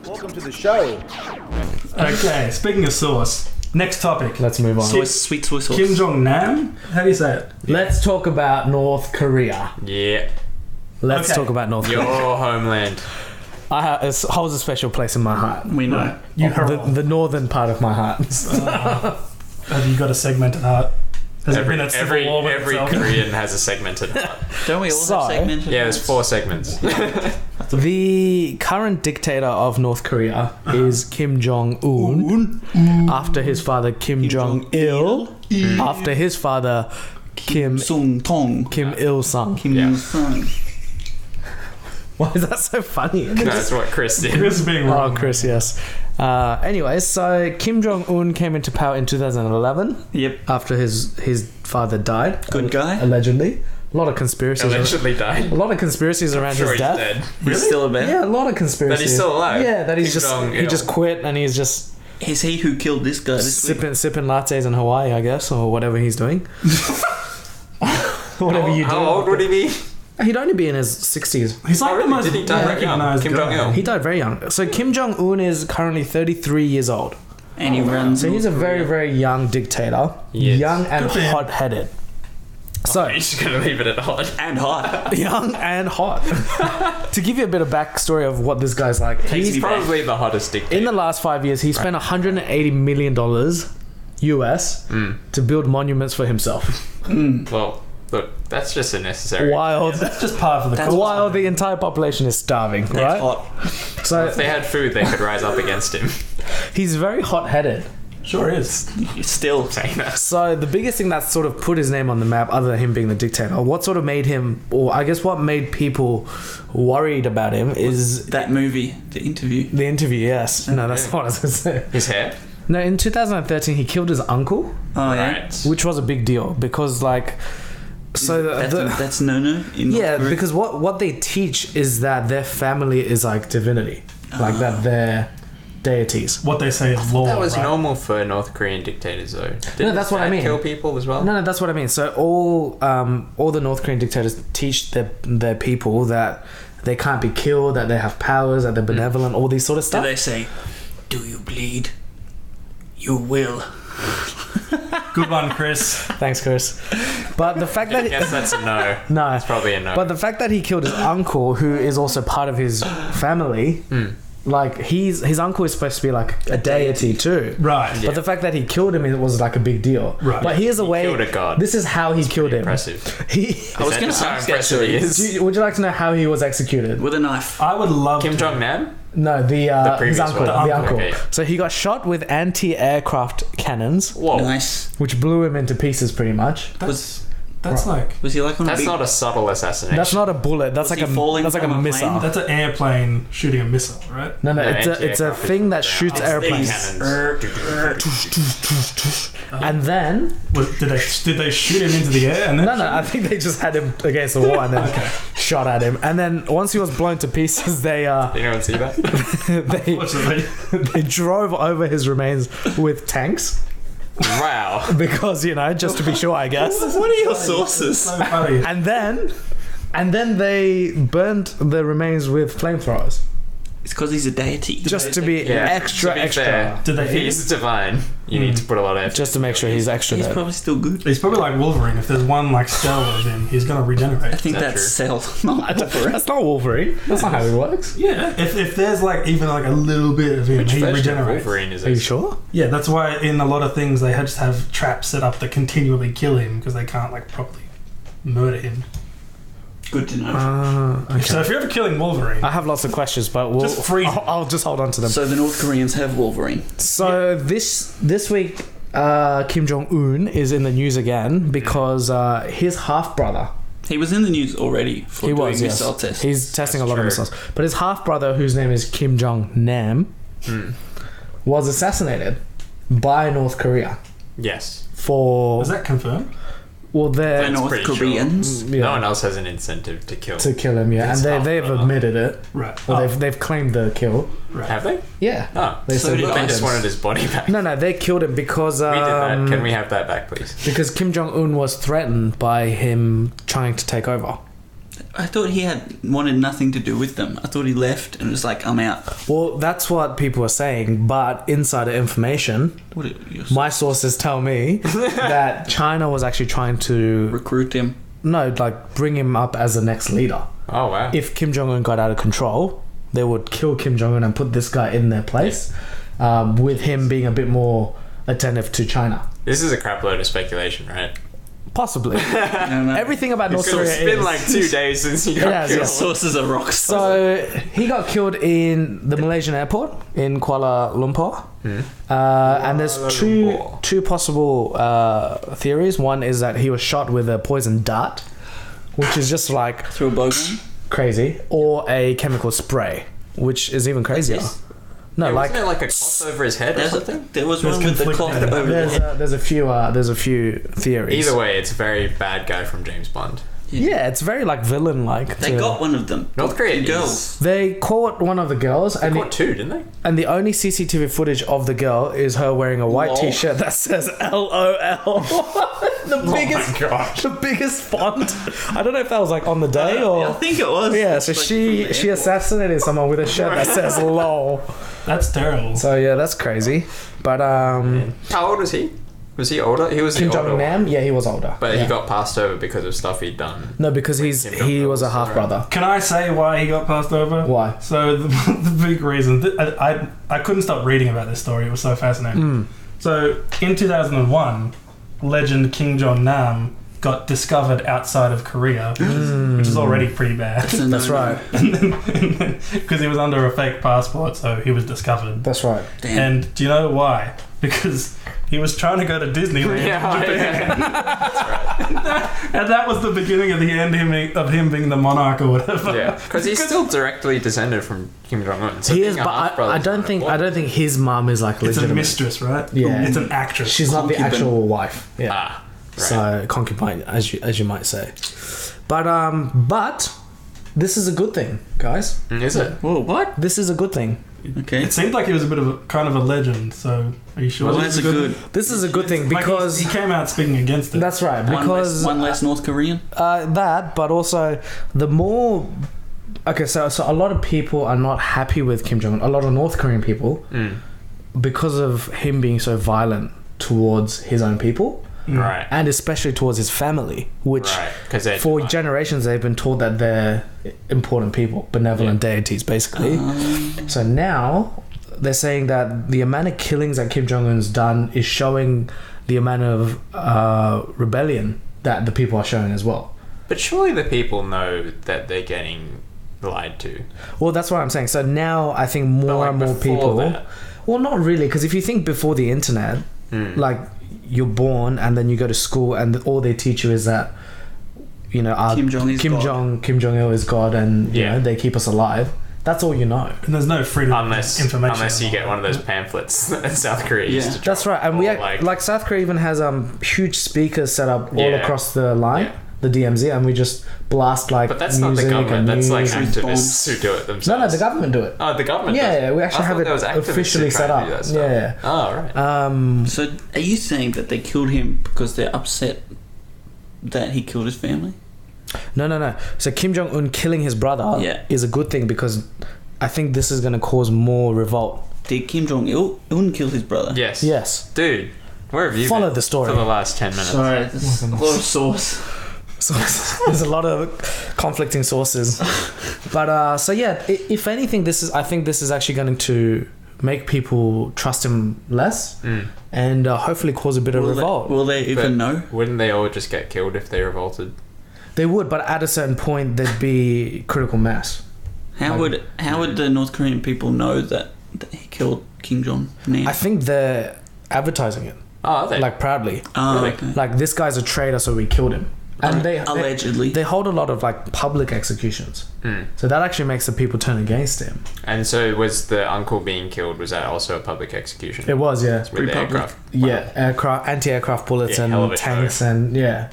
Welcome to the show. Okay, speaking of sauce, next topic. Let's move on. Sweet soy sauce. Kim Jong Un? How do you say it? Let's talk about North Korea. Yeah. Let's Okay. talk about North Korea. Your homeland. It holds a special place in my heart. We know. You The northern part of my heart. Have you got a segmented heart? Has it been at civil Every war with itself? Korean has a segmented heart. Don't we all So- have segmented? Yeah, there's 4 segments. The current dictator of North Korea is Kim Jong Un. After his father Kim Jong Il. After his father Kim Sung Tong. Il Sung. Kim Yeah. Il Sung. Why is that so funny? That's what Chris did. Chris being Oh, wrong. Chris, yes. Anyways, so Kim Jong Un came into power in 2011 Yep. after his father died. Good guy. Allegedly. A lot of conspiracies. Allegedly died. A lot of conspiracies around Sure, his he's death. dead. He's still a bear. Yeah, a lot of conspiracies. That he's still alive? Yeah, that he's Kim just Jong he Il. just quit and he's just Is he who killed this guy this week? sipping lattes in Hawaii, I guess, or whatever he's doing. Whatever you do. How old would he be? He'd only be in his 60s. He's like Oh, really? the most Did he die very young? recognized Kim guy. Jong-il? He died very young. So Kim Jong Un is currently 33 years old. And he runs. So he's a North very, Korea. very young dictator. He is. Young and Good for him. hot-headed. So, He's just gonna leave it at hot. And hot. young and hot. To give you a bit of backstory of what this guy's like, Takes he's me back. Probably the hottest dictator. in the last 5 years, he spent $180 million US to build monuments for himself. Well, look, that's just a necessary. While That's just par for the course. while the entire population is starving, That's right? hot. So If they had food, they could rise up against him. he's very hot-headed. Sure is. Still. Saying that. So the biggest thing that sort of put his name on the map, other than him being the dictator, what sort of made him, or I guess what made people worried about him, is That movie, the interview. the interview. Yes, no, that's not what I was going to say. His hair? No, in 2013, he killed his uncle, Oh, yeah. Right. which was a big deal because, like, so That's no-no in North yeah, Korea. because what they teach is that their family is like divinity, like that they're deities. What they say is law. That was right? normal for North Korean dictators, though. Didn't No, that's what I that mean. Kill people as well? No, that's what I mean. So all the North Korean dictators teach their people that they can't be killed, that they have powers, that they're benevolent, all these sort of Do stuff. they say, do you bleed? You will. Good one, Chris. Thanks, Chris. But the fact I that guess that's a no. no, It's probably a no. but the fact that he killed his uncle, who is also part of his family, like his uncle is supposed to be like a deity too. Right. But the fact that he killed him, it was like a big deal. Right. But here's a way. killed a god. This is how he killed him. Impressive. He. I was Is that going to just how ask impressive he actually. is? Would you like to know how he was executed? With a knife. I would love Kim to. Jong Nam? No, his previous uncle. one. The The uncle. uncle. Okay. So he got shot with anti-aircraft cannons, Whoa. Nice. which blew him into pieces pretty much. That's like Was he like on That's a big... not a subtle assassination. That's not a bullet. That's Was like he falling a from a missile. plane? that's an airplane shooting a missile, right? No, No, it's a anti-aircraft thing that is- shoots It's airplanes. cannons. And then Did they shoot him into the air and then? no, I think they just had him against the wall and then shot at him. And then once he was blown to pieces, they Did anyone see that? Fortunately. they drove over his remains with tanks Wow. because just to be sure, I guess. What are your sources? So funny. And then they burnt the remains with flamethrowers It's because he's a deity. just to be Yeah. extra To be extra. fair, Did they if hit he's divine, you need to put a lot of effort. Just to make sure he's extra He's dead. probably still good. He's probably like Wolverine. If there's one like cell of him, he's gonna regenerate. I think Is that that's Cell. Not That's not Wolverine. That's not how he works. Yeah. If there's like even like a little bit of him, Which he version of regenerates. Wolverine is Are you this? sure? Yeah, that's why in a lot of things they just have traps set up that continually kill him because they can't like properly murder him. good to know. Okay. So if you're ever killing Wolverine, I have lots of questions, but Just freeze him. I'll just hold on to them. So the North Koreans have Wolverine. So this week, Kim Jong Un is in the news again because his half brother. He was in the news already for He doing was, yes. missile tests. He's testing That's a lot of true. missiles, but his half brother, whose name is Kim Jong Nam, was assassinated by North Korea Yes. for is that confirmed? well, By they're North pretty sure. Koreans. yeah, No one else has an incentive to kill. to kill him. Yeah, His and half they've brother. admitted it. Right. Well, Oh, they've claimed the kill. Have they? Yeah. Oh. They So said did They I. just wanted his body back. No, they killed him because We did that. Can we have that back, please? because Kim Jong Un was threatened by him trying to take over. I thought he had wanted nothing to do with them. I thought he left and was like, I'm out. Well, that's what people are saying, but insider information, my sources tell me that China was actually trying to recruit him. No, like bring him up as the next leader. Oh wow! If Kim Jong Un got out of control, they would kill Kim Jong Un and put this guy in their place, with him being a bit more attentive to China. This is a crap load of speculation, right? Possibly. Everything about North Korea It's been like 2 days since he got killed. Sources are rocks. So he got killed in the Malaysian airport in Kuala Lumpur. And there's two possible theories. One is that he was shot with a poison dart, which is just like through a bowgun, crazy, or a chemical spray, which is even crazier. No, yeah, like wasn't there like a cloth over his head or something? There was one with the cloth over his head. There's a few theories. Either way, it's a very bad guy from James Bond. Yeah, it's very like villain-like. They got one of them. North Korea girls. They caught one of the girls, They caught two, didn't they? And the only CCTV footage of the girl is her wearing a white T-shirt that says LOL. The biggest font. I don't know if that was like on the day or. I think it was. Yeah, so she assassinated someone with a shirt that says LOL. That's terrible. So yeah, that's crazy. But how old was he? Was he older? He was Kim the older Jong one. Nam. Yeah, he was older. But yeah. he got passed over because of stuff he'd done. No, because he was a half brother. Can I say why he got passed over? Why? So the big reason I couldn't stop reading about this story. It was so fascinating. So in 2001, legend Kim Jong Nam got discovered outside of Korea, which is already pretty bad. That's right. Because he was under a fake passport, so he was discovered. That's right. Damn. And do you know why? Because he was trying to go to Disneyland in Japan. And that was the beginning of the end of him being the monarch or whatever. Yeah, because he's still directly descended from Kim Jong Un. So He is, but I don't think his mum is like It's legitimate. a mistress, right? Yeah. It's an actress. She's not the Concubine. actual wife. Yeah. Right. So concubine, as you might say. But this is a good thing, guys. Is it? Whoa, what? This is a good thing. Okay. It seemed like he was a bit of a kind of a legend. So are you sure? Well, that's a good. This is a good thing Like, because he came out speaking against it. that's right. Because One less North Korean. that, but also the more. Okay, so a lot of people are not happy with Kim Jong Un. A lot of North Korean people, because of him being so violent towards his own people. Right. And especially towards his family, which Because for generations they've been taught that they're important people, benevolent deities, basically. So now they're saying that the amount of killings that Kim Jong Un's done is showing the amount of rebellion that the people are showing as well. But surely the people know that they're getting lied to. Well, that's what I'm saying. So now I think more like and more before people. that. Well, not really, because if you think before the internet, like you're born and then you go to school and all they teach you is that Kim Jong Il is God and you Yeah. know they keep us alive. That's all you know. And there's no freedom of information. Unless you get one of those pamphlets that South Korea used to drop. That's right. And we Or like South Korea even has huge speakers set up all Yeah. across the line. Yeah. The DMZ, and we just blast like But that's not the music government. and That's like news. activists who do it themselves. No, the government do it. Oh, the government. Yeah, does. yeah, we actually I have thought it there was activists officially who try set to up. do that stuff. Yeah. Oh, right. So, are you saying that they killed him because they're upset that he killed his family? No. So Kim Jong Un killing his brother Yeah. is a good thing because I think this is going to cause more revolt. Did Kim Jong Un kill his brother? Yes. Yes. Dude, where have you Follow been the story. for the last 10 minutes? Sorry, there's a lot of source. So there's a lot of conflicting sources. But so yeah, if anything, I think this is actually going to make people trust him less and hopefully cause a bit of revolt. Will they even know? Wouldn't they all just get killed if they revolted? They would, but at a certain point, there'd be critical mass. How would the North Korean people know that he killed Kim Jong Un? I think they're advertising it, Oh, are they? like proudly. Oh, Really? okay. Like this guy's a traitor, so we killed him. And Allegedly. they hold a lot of like public executions, so that actually makes the people turn against him. And so was the uncle being killed, was that also a public execution? It was, yeah, With pretty the public. aircraft? yeah, anti-aircraft bullets Yeah, hell of and a tanks show. and yeah.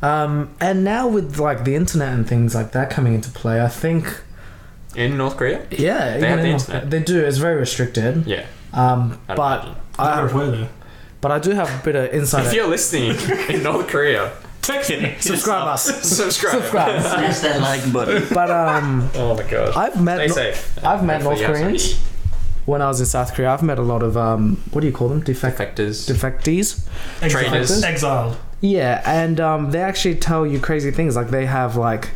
And now with like the internet and things like that coming into play, I think In North Korea? yeah, They have even the in- internet. they do. It's very restricted. Yeah. But I don't know if we're there. I do have a bit of insider. If you're listening in North Korea, Subscribe us. Subscribe. Smash that like button. But Oh my god. I've met Stay safe. I've met Hopefully North you have some Koreans. heat. when I was in South Korea. I've met a lot of what do you call them? Defectors. Defectees. Traitors. Exiled. Yeah, and they actually tell you crazy things. Like they have like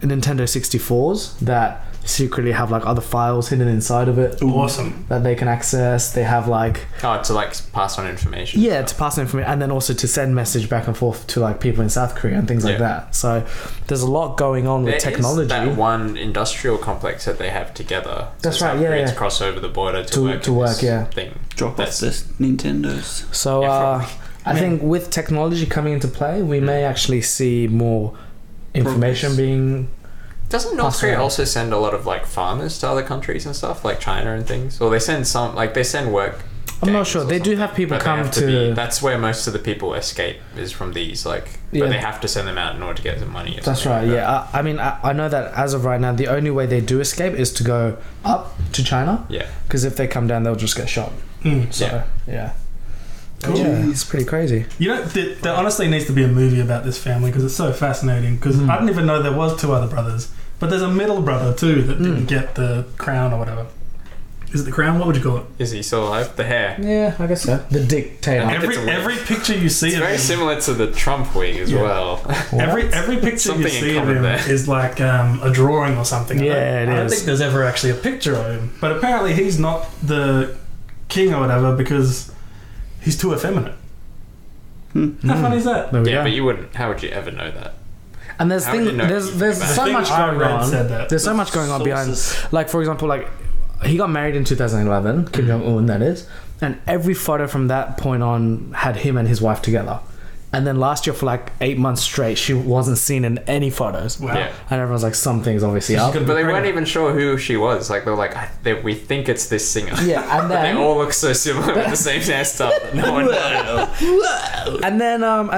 Nintendo 64s that secretly have like other files hidden inside of it. Awesome. That they can access. They have like To like pass on information. yeah, to pass on information, and then also to send message back and forth to like people in South Korea and things like that. So there's a lot going on with technology. There is that one industrial complex that they have together. That's so right. South Yeah, Koreans yeah. cross over the border to work. to work, yeah. Thing. Drop off this Nintendos. So I think with technology coming into play, we may actually see more information being. Doesn't North Korea around. also send a lot of like farmers to other countries and stuff, like China and things? Or they send some, like they send work. I'm not gangs sure. or They do something, have people but they come have to. that's where most of the people escape is from these, like. Yeah. But they have to send them out in order to get some money. Or That's something right. like Yeah. I mean, I know that as of right now, the only way they do escape is to go up to China. that. Yeah. Because if they come down, they'll just get shot. So yeah. Cool. Yeah, it's pretty crazy. You know, there honestly needs to be a movie about this family because it's so fascinating. Because I didn't even know there was two other brothers, but there's a middle brother too that didn't get the crown or whatever. Is it the crown? What would you call it? Is he still alive? The hair. Yeah, I guess so. The dictator. I think it's a wig. Every picture you see It's of very him, similar to the Trump wig as well. every picture Something you in see of common him there. is like a drawing or something. Yeah, it I don't is. think there's ever actually a picture of him. But apparently he's not the king or whatever because he's too effeminate. How funny is that? There we Yeah, go. but you wouldn't. How would you ever know that? And there's How would you know there's anything there's about so it? much I going read on. said that. There's so much going on behind. Like for example, like he got married in 2011, Kim Jong Un, that is, and every photo from that point on had him and his wife together. And then last year for like 8 months straight, she wasn't seen in any photos. Wow. Yeah. And everyone's like, something's obviously up. could- But they weren't pregnant. even sure who she was. Like they were like, we think it's this singer. Yeah, and But they then all look so similar with the same hairstyle that no one knows. and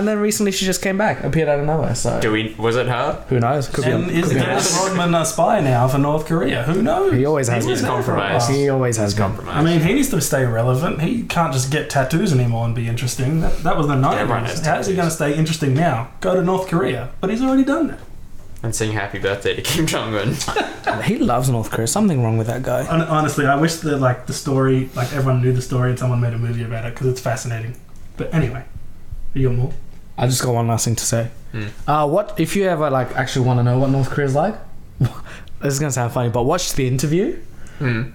then recently she just came back, appeared out of nowhere. So Was it her? who knows? Could And be. is Could be Dennis Rodman a spy now for North Korea? Who knows? he always has He's been. compromised. He always has been. Compromised. I mean, he needs to stay relevant. He can't just get tattoos anymore and be interesting. That was the Everyone has 90s. How is he tattoos. going to stay interesting now? Go to North Korea. But he's already done that. And sing happy birthday to Kim Jong Un. He loves North Korea. Something wrong with that guy. Honestly, I wish that the story, like everyone knew the story and someone made a movie about it because it's fascinating. But anyway, you got more? I just got one last thing to say. What if you ever like actually want to know what North Korea's like? This is gonna sound funny, but watch The Interview.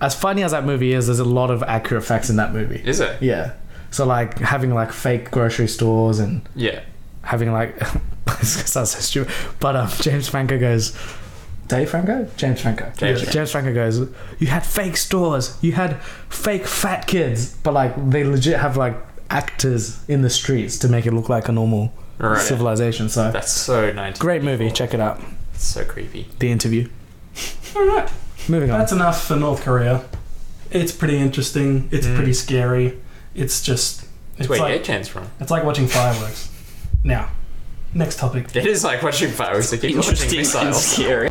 As funny as that movie is, there's a lot of accurate facts in that movie. Is it? Yeah. So like having like fake grocery stores and Yeah. having like this sounds so stupid, but James Franco goes. Dave Franco? James Franco. James Franco goes, you had fake stores, you had fake fat kids, but like they legit have like actors in the streets to make it look like a normal Right. civilization. So That's so 90s. great movie, check it out. It's so creepy. The Interview. All right. Moving on. That's enough for North Korea. It's pretty interesting. It's pretty scary. It's just... It's where you get chance from. It's like watching fireworks. Now, next topic. It is like watching fireworks. They keep launching Interesting and missiles. scary.